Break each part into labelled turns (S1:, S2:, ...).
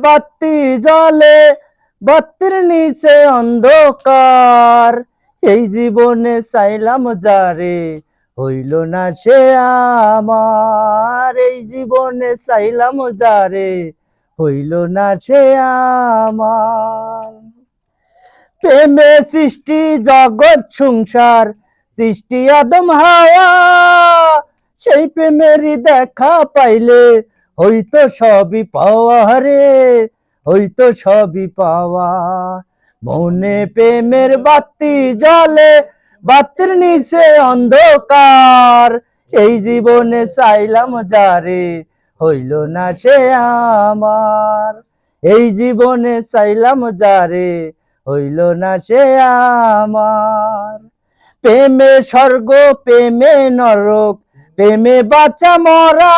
S1: বাতি জ্বলে বাতির নিচে অন্ধকার, এই জীবনে চাইলাম যারে হইল না সে আমার। এই জীবনে চাইলাম যারে হইল না সে আমার। প্রেমে সৃষ্টি জগৎ সংসার, সৃষ্টি আদম হাওয়া, সেই প্রেমেরই দেখা পাইলে হইতো সবই পাওয়া রে, হইতো সবই পাওয়া। মনে প্রেমের বাতি জ্বলে বাতির নিচে অন্ধকার, এই জীবনে চাইলাম যারে হইল না সে আমার। এই জীবনে চাইলাম যারে হইল না সে আমার। প্রেমে স্বর্গ প্রেমে নরক, প্রেমে বাঁচা মরা,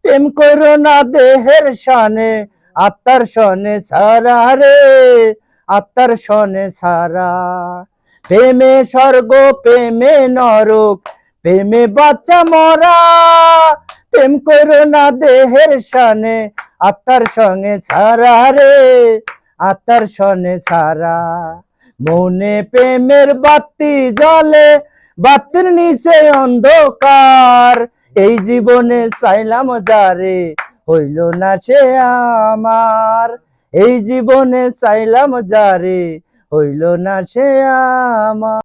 S1: প্রেম করো না দেহের সনে আত্মার সনে ছাড়া রে, আত্মার সনে ছাড়া। প্রেমে স্বর্গ প্রেমে নরক, প্রেমে বাচ্চা মরা, প্রেম করো না দেহের সনে আত্মার সঙ্গে ছাড়া রে, আত্মার সনে ছাড়া। মনে প্রেমের বাতি জ্বলে বাতির নিচে অন্ধকার, এই জীবনে চাইলাম যারে হইল না সে আমার। এই জীবনে চাইলাম যারে হইল না সে আমার।